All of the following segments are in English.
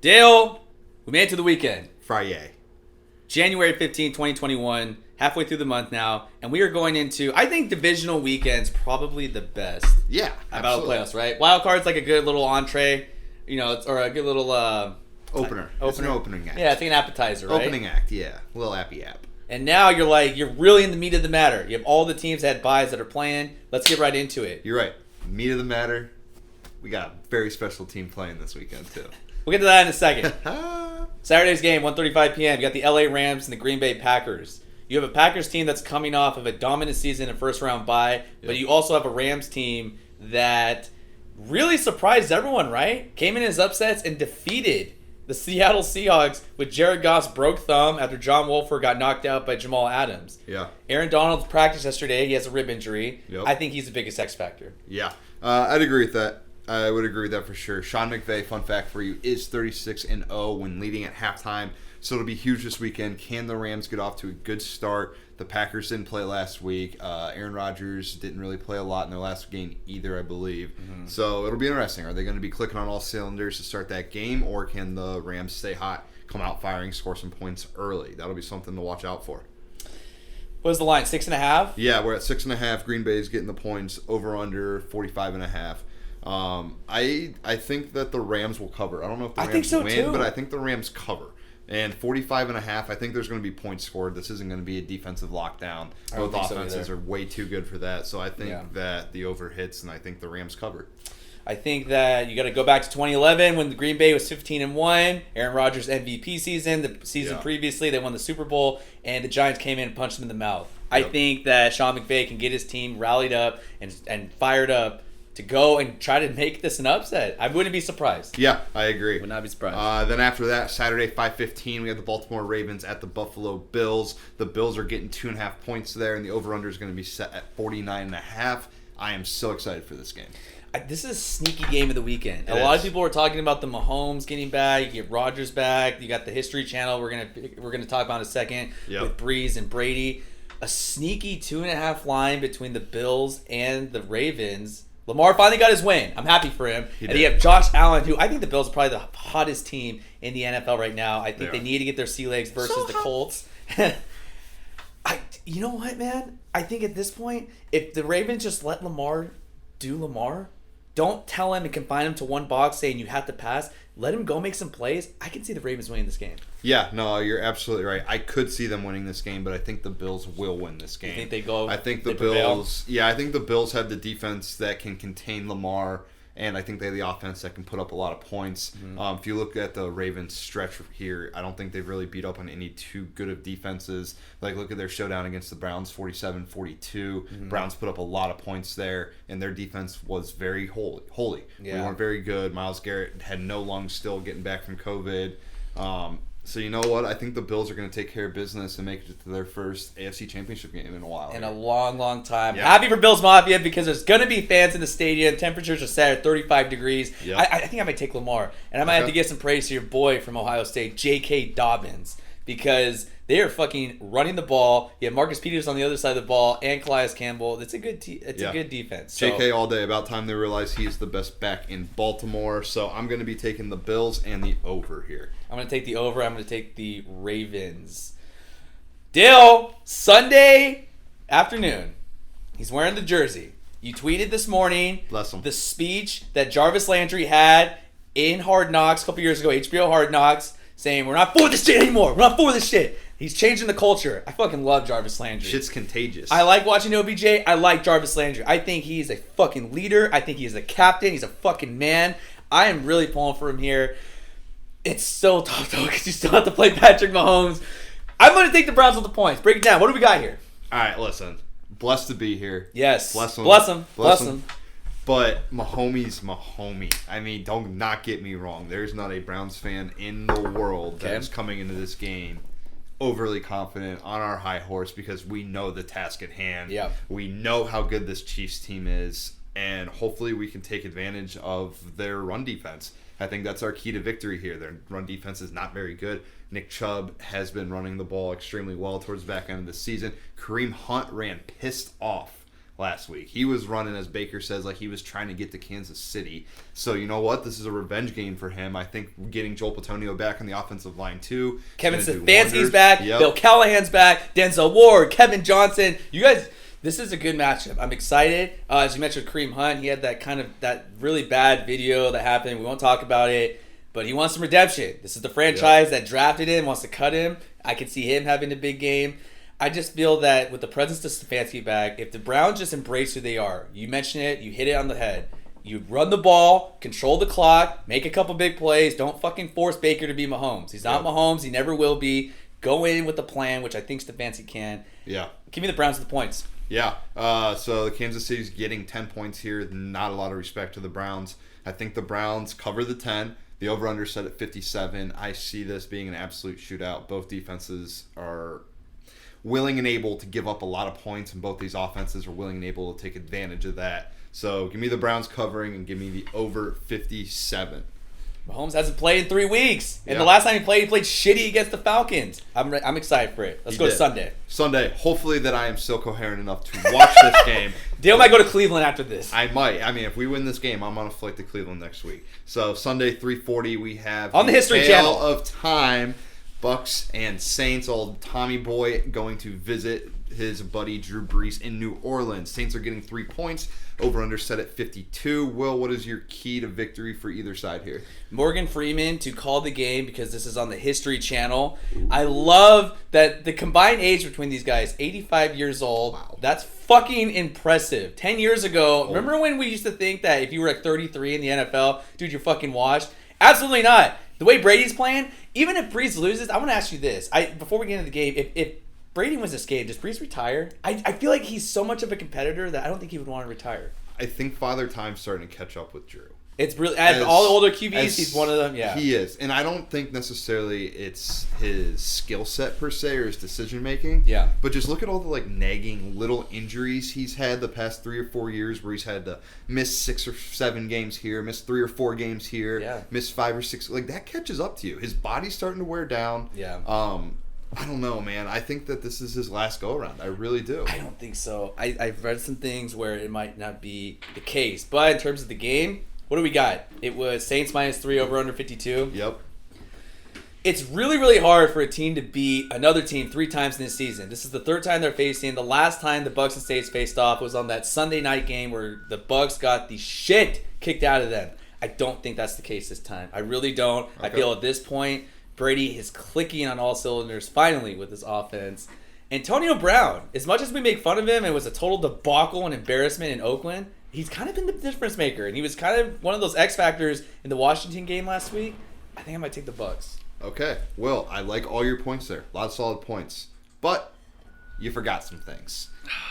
Dale, we made it to the weekend. Friday. January 15, 2021, halfway through the month now, and we are going into, I think, divisional weekends probably the best. Yeah, about the playoffs, right? Wild card's like a good little entree, or a good little opener. It's an opening act. Yeah, it's like an appetizer, right? Opening act, yeah. A little appy app. And now you're really in the meat of the matter. You have all the teams that had buys that are playing. Let's get right into it. You're right. Meat of the matter. We got a very special team playing this weekend, too. We'll get to that in a second. Saturday's game, 1:35 p.m. You got the LA Rams and the Green Bay Packers. You have a Packers team that's coming off of a dominant season and first-round bye, but you also have a Rams team that really surprised everyone, right? Came in as upsets and defeated the Seattle Seahawks with Jared Goff's broke thumb after John Wolford got knocked out by Jamal Adams. Yeah. Aaron Donald practiced yesterday. He has a rib injury. Yep. I think he's the biggest X factor. Yeah. I'd agree with that. I would agree with that for sure. Sean McVay, fun fact for you, is 36-0 when leading at halftime. So it'll be huge this weekend. Can the Rams get off to a good start? The Packers didn't play last week. Aaron Rodgers didn't really play a lot in their last game either, I believe. Mm-hmm. So it'll be interesting. Are they going to be clicking on all cylinders to start that game, or can the Rams stay hot, come out firing, score some points early? That'll be something to watch out for. What is the line, 6.5? Yeah, we're at 6.5. Green Bay's getting the points, over under 45.5. I think that the Rams will cover. I don't know if the Rams win, but I think the Rams cover. And 45.5, I think there's going to be points scored. This isn't going to be a defensive lockdown. Both offenses are way too good for that. So I think that the over hits, and I think the Rams cover. I think that you got to go back to 2011 when the Green Bay was 15-1. Aaron Rodgers MVP season. The season previously, they won the Super Bowl, and the Giants came in and punched them in the mouth. Yep. I think that Sean McVay can get his team rallied up and fired up to go and try to make this an upset. I wouldn't be surprised. Yeah, I agree. Would not be surprised. Then after that, Saturday, 5:15, we have the Baltimore Ravens at the Buffalo Bills. The Bills are getting 2.5 points there, and the over-under is going to be set at 49.5. I am so excited for this game. This is a sneaky game of the weekend. A lot of people are talking about the Mahomes getting back. You get Rodgers back. You got the History Channel we're gonna talk about in a second with Breeze and Brady. A sneaky 2.5 line between the Bills and the Ravens. Lamar finally got his win. I'm happy for him. And you have Josh Allen, who I think the Bills are probably the hottest team in the NFL right now. I think they need to get their sea legs versus the Colts. You know what, man? I think at this point, if the Ravens just let Lamar do Lamar, don't tell him and confine him to one box saying you have to pass. Let him go make some plays. I can see the Ravens winning this game. Yeah, no, you're absolutely right. I could see them winning this game, but I think the Bills will win this game. You think they go? I think the Bills. Yeah, I think the Bills have the defense that can contain Lamar, and I think they have the offense that can put up a lot of points. Mm-hmm. If you look at the Ravens stretch here, I don't think they've really beat up on any too good of defenses. Like, look at their showdown against the Browns, 47-42. Mm-hmm. Browns put up a lot of points there, and their defense was very holy. Yeah. We weren't very good. Myles Garrett had no lungs still getting back from COVID. So you know what? I think the Bills are going to take care of business and make it to their first AFC Championship game in a while. In a long, long time. Yep. Happy for Bills Mafia because there's going to be fans in the stadium. Temperatures are set at 35 degrees. Yep. I think I might take Lamar. And I might have to give some praise to your boy from Ohio State, J.K. Dobbins, because they are fucking running the ball. You have Marcus Peters on the other side of the ball and Calais Campbell. It's a good a good defense. So. JK all day. About time they realize he's the best back in Baltimore. So I'm going to be taking the Bills and the over here. I'm going to take the over. I'm going to take the Ravens. Dill, Sunday afternoon. He's wearing the jersey. You tweeted this morning the speech that Jarvis Landry had in Hard Knocks a couple years ago, HBO Hard Knocks, saying, we're not for this shit anymore. We're not for this shit. He's changing the culture. I fucking love Jarvis Landry. Shit's contagious. I like watching OBJ. I like Jarvis Landry. I think he's a fucking leader. I think he's a captain. He's a fucking man. I am really pulling for him here. It's so tough, though, because you still have to play Patrick Mahomes. I'm going to take the Browns with the points. Break it down. What do we got here? All right, listen. Blessed to be here. Yes. Bless him. Bless him. But Mahomie's Mahomie. I mean, don't not get me wrong. There's not a Browns fan in the world that is coming into this game overly confident on our high horse because we know the task at hand. Yeah. We know how good this Chiefs team is, and hopefully we can take advantage of their run defense. I think that's our key to victory here. Their run defense is not very good. Nick Chubb has been running the ball extremely well towards the back end of the season. Kareem Hunt ran pissed off last week. He was running, as Baker says, like he was trying to get to Kansas City. So you know what? This is a revenge game for him. I think getting Joel Petonio back on the offensive line too. Kevin Stefanski's back. Yep. Bill Callahan's back. Denzel Ward. Kevin Johnson. You guys... This is a good matchup. I'm excited. As you mentioned, Kareem Hunt, he had that really bad video that happened. We won't talk about it, but he wants some redemption. This is the franchise that drafted him, wants to cut him. I could see him having a big game. I just feel that with the presence of Stefanski back, if the Browns just embrace who they are, you mentioned it, you hit it on the head. You run the ball, control the clock, make a couple big plays. Don't fucking force Baker to be Mahomes. He's not Mahomes. He never will be. Go in with a plan, which I think Stefanski can. Yeah. Give me the Browns with the points. Yeah, so the Kansas City's getting 10 points here. Not a lot of respect to the Browns. I think the Browns cover the 10. The over-under set at 57. I see this being an absolute shootout. Both defenses are willing and able to give up a lot of points, and both these offenses are willing and able to take advantage of that. So give me the Browns covering and give me the over 57. Mahomes hasn't played in 3 weeks. And the last time he played shitty against the Falcons. I'm excited for it. Let's go to Sunday. Sunday. Hopefully that I am still coherent enough to watch this game. Dale might go to Cleveland after this. I might. I mean, if we win this game, I'm on a flight to Cleveland next week. So Sunday, 3:40, we have on the History Channel of time. Bucks and Saints. Old Tommy Boy going to visit his buddy Drew Brees in New Orleans. Saints are getting 3 points. Over under set at 52. Will, what is your key to victory for either side here? Morgan Freeman to call the game because this is on the History Channel. I love that the combined age between these guys, 85 years old. Wow. That's fucking impressive. 10 years ago, remember when we used to think that if you were like 33 in the NFL, dude, you're fucking washed? Absolutely not. The way Brady's playing, even if Brees loses, I want to ask you this. Before we get into the game, if Brady wins this game, does Brees retire? I feel like he's so much of a competitor that I don't think he would want to retire. I think Father Time's starting to catch up with Drew. It's really as all the older QBs, he's one of them. Yeah, he is, and I don't think necessarily it's his skill set per se or his decision making. Yeah, but just look at all the like nagging little injuries he's had the past 3 or 4 years, where he's had to miss 6 or 7 games here, miss 3 or 4 games here, miss 5 or 6. Like that catches up to you. His body's starting to wear down. Yeah. I don't know, man. I think that this is his last go-around. I really do. I don't think so. I've read some things where it might not be the case. But in terms of the game, what do we got? It was Saints -3 over under 52. Yep. It's really, really hard for a team to beat another team 3 times in this season. This is the 3rd time they're facing. The last time the Bucks and Saints faced off was on that Sunday night game where the Bucks got the shit kicked out of them. I don't think that's the case this time. I really don't. Okay. I feel at this point, Brady is clicking on all cylinders finally with his offense. Antonio Brown, as much as we make fun of him, it was a total debacle and embarrassment in Oakland. He's kind of been the difference maker, and he was kind of one of those X factors in the Washington game last week. I think I might take the Bucks. Okay, Will, I like all your points there. A lot of solid points, but you forgot some things.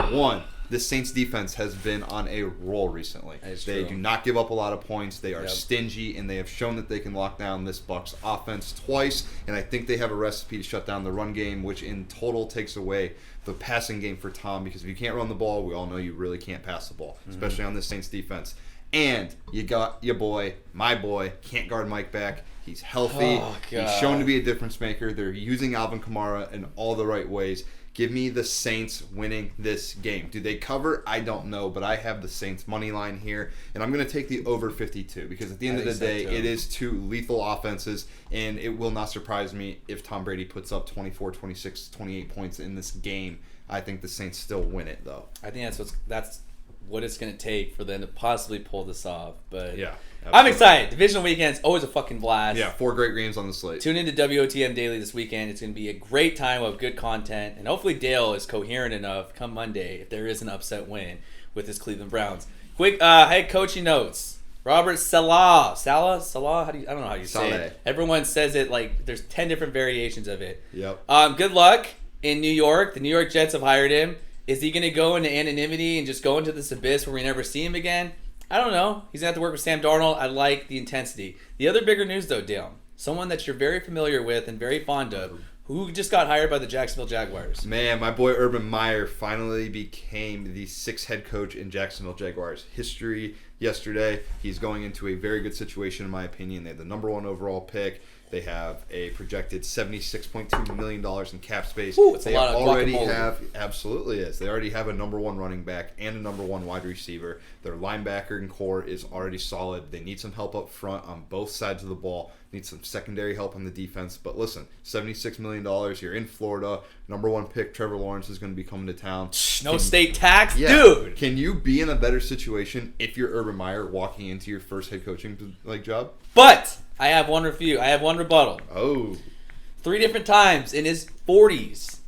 One, this Saints defense has been on a roll recently. They do not give up a lot of points. They are stingy, and they have shown that they can lock down this Bucs offense twice. And I think they have a recipe to shut down the run game, which in total takes away the passing game for Tom. Because if you can't run the ball, we all know you really can't pass the ball, especially on this Saints defense. And you got your boy, my boy, can't guard Mike back. He's healthy. Oh, he's shown to be a difference maker. They're using Alvin Kamara in all the right ways. Give me the Saints winning this game. Do they cover? I don't know, but I have the Saints money line here, and I'm going to take the over 52 because at the end of the day, it is 2 lethal offenses, and it will not surprise me if Tom Brady puts up 24, 26, 28 points in this game. I think the Saints still win it, though. I think that's what it's going to take for them to possibly pull this off. But yeah, I'm excited. Divisional weekend's always a fucking blast. Yeah, 4 great games on the slate. Tune into WOTM Daily this weekend. It's going to be a great time of good content. And hopefully Dale is coherent enough come Monday if there is an upset win with his Cleveland Browns. Quick head coaching notes. Robert Saleh. Salah? I don't know how you say it. Everyone says it like there's 10 different variations of it. Yep. Good luck in New York. The New York Jets have hired him. Is he going to go into anonymity and just go into this abyss where we never see him again? I don't know. He's going to have to work with Sam Darnold. I like the intensity. The other bigger news, though, Dale, someone that you're very familiar with and very fond of, who just got hired by the Jacksonville Jaguars. Man, my boy Urban Meyer finally became the 6th head coach in Jacksonville Jaguars history yesterday. He's going into a very good situation, in my opinion. They had the number 1 overall pick. They have a projected $76.2 million in cap space. Ooh, it's they a lot of already guacamole. have, absolutely is. They already have a number one running back and a number one wide receiver. Their linebacker and core is already solid. They need some help up front on both sides of the ball. Need some secondary help on the defense. But listen, $76 million. You're in Florida. Number one pick, Trevor Lawrence, is going to be coming to town. No state tax? Dude. Can you be in a better situation if you're Urban Meyer walking into your first head coaching job? But I have one review. I have one rebuttal. Oh. 3 different times in his 40s,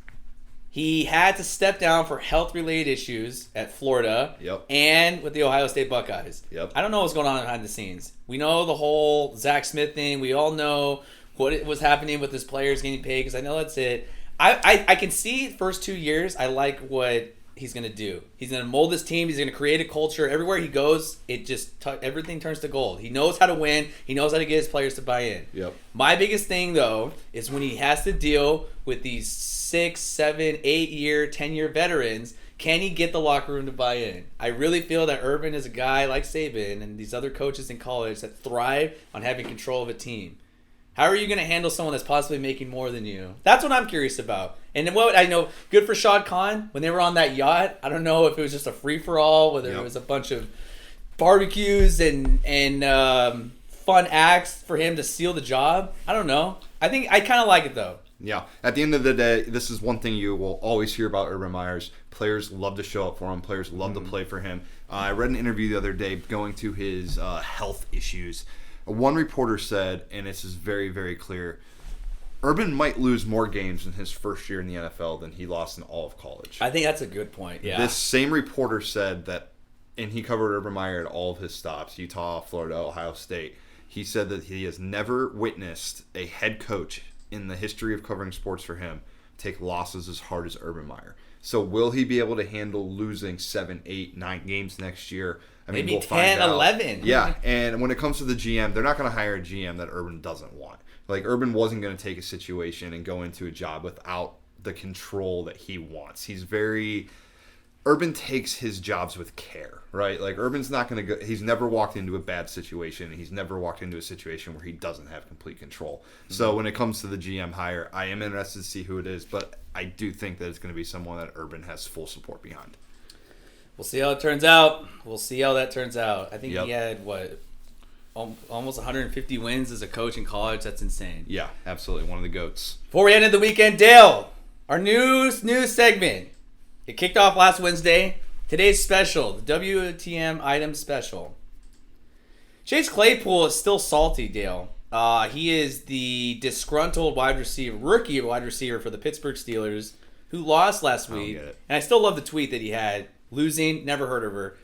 he had to step down for health-related issues at Florida and with the Ohio State Buckeyes. I don't know what's going on behind the scenes. We know the whole Zach Smith thing. We all know what was happening with his players getting paid because I know that's it. I can see first 2 years, I like what he's going to do. He's going to mold this team. He's going to create a culture. Everywhere he goes, it just everything turns to gold. He knows how to win. He knows how to get his players to buy in. My biggest thing, though, is when he has to deal with these 6, 7, 8-year, 10-year veterans, can he get the locker room to buy in? I really feel that Urban is a guy like Saban and these other coaches in college that thrive on having control of a team. How are you going to handle someone that's possibly making more than you? That's what I'm curious about. And then what I know, good for Shad Khan when they were on that yacht. I don't know if it was just a free-for-all, whether it was a bunch of barbecues and fun acts for him to seal the job. I don't know. I think I kind of like it, though. Yeah. At the end of the day, this is one thing you will always hear about Urban Meyers. Players love to show up for him. Players love to play for him. I read an interview the other day going to his health issues. One reporter said, and this is very, very clear, Urban might lose more games in his first year in the NFL than he lost in all of college. I think that's a good point, yeah. This same reporter said that, and he covered Urban Meyer at all of his stops, Utah, Florida, Ohio State. He said that he has never witnessed a head coach in the history of covering sports for him take losses as hard as Urban Meyer. So will he be able to handle losing 7, 8, 9 games next year? I mean, maybe we'll 10, find 11. Out. Yeah, and when it comes to the GM, they're not going to hire a GM that Urban doesn't want. Like, Urban wasn't going to take a situation and go into a job without the control that he wants. Urban takes his jobs with care, right? Like, Urban's not going to go, he's never walked into a bad situation, and he's never walked into a situation where he doesn't have complete control. So when it comes to the GM hire, I am interested to see who it is, but I do think that it's going to be someone that Urban has full support behind. We'll see how it turns out. We'll see how that turns out. I think he had, almost 150 wins as a coach in college. That's insane. Yeah, absolutely. One of the GOATs. Before we ended the weekend, Dale, our news segment. It kicked off last Wednesday. Today's special, the WOTM item special. Chase Claypool is still salty, Dale. He is the disgruntled rookie wide receiver for the Pittsburgh Steelers who lost last week. And I still love the tweet that he had. Losing, never heard of her.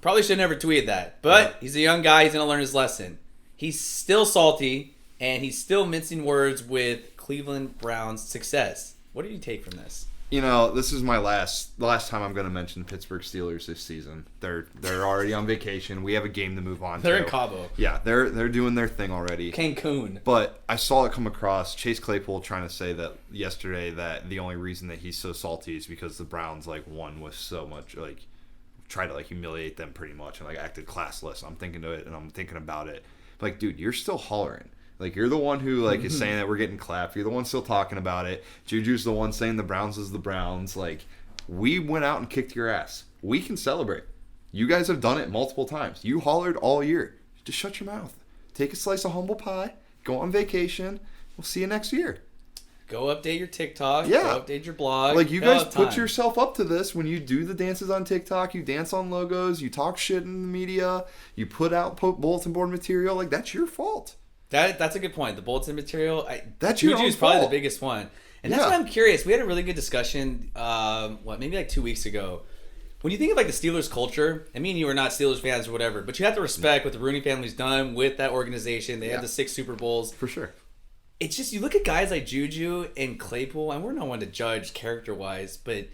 Probably should have never tweeted that. But he's a young guy. He's going to learn his lesson. He's still salty, and he's still mincing words with Cleveland Browns' success. What do you take from this? You know, this is the last time I'm going to mention the Pittsburgh Steelers this season. They're already on vacation. We have a game to move on to. They're in Cabo. Yeah, they're doing their thing already. Cancun. But I saw it come across Chase Claypool trying to say that yesterday that the only reason that he's so salty is because the Browns won with so much tried to humiliate them pretty much and acted classless. I'm thinking of it and I'm thinking about it. Like, dude, you're still hollering. You're the one who, is saying that we're getting clapped. You're the one still talking about it. Juju's the one saying the Browns is the Browns. We went out and kicked your ass. We can celebrate. You guys have done it multiple times. You hollered all year. Just shut your mouth. Take a slice of humble pie. Go on vacation. We'll see you next year. Go update your TikTok. Yeah. Go update your blog. You guys put yourself up to this when you do the dances on TikTok. You dance on logos. You talk shit in the media. You put out bulletin board material. That's your fault. That's a good point. The bulletin material, that's your Juju's probably the biggest one. And that's why I'm curious. We had a really good discussion, maybe 2 weeks ago. When you think of the Steelers culture, and me and you are not Steelers fans or whatever, but you have to respect what the Rooney family's done with that organization. They had the 6 Super Bowls. For sure. It's just, you look at guys like Juju and Claypool, and we're no one to judge character-wise, but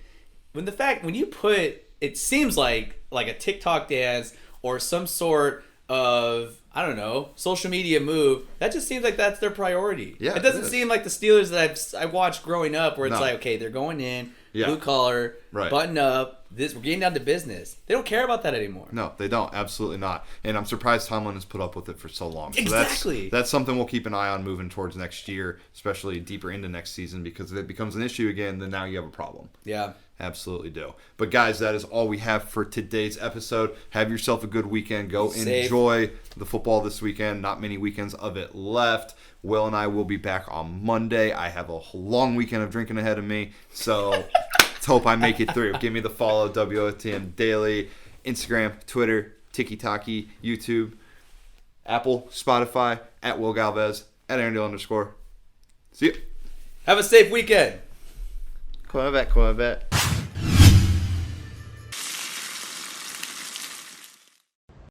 when you put, it seems like a TikTok dance or some sort of, I don't know, social media move, that just seems like that's their priority. Yeah, it doesn't seem like the Steelers that I watched growing up where it's okay, they're going in, blue collar, button up, We're getting down to business. They don't care about that anymore. No, they don't. Absolutely not. And I'm surprised Tomlin has put up with it for so long. So exactly. That's something we'll keep an eye on moving towards next year, especially deeper into next season, because if it becomes an issue again, then now you have a problem. Yeah. Absolutely do. But guys, that is all we have for today's episode. Have yourself a good weekend. Go enjoy the football this weekend. Not many weekends of it left. Will and I will be back on Monday. I have a long weekend of drinking ahead of me, so let's hope I make it through. Give me the follow, WOTM Daily, Instagram, Twitter, TikTok, YouTube, Apple, Spotify, at Will Galvez, at @Arendale_. See you. Have a safe weekend. Corvette.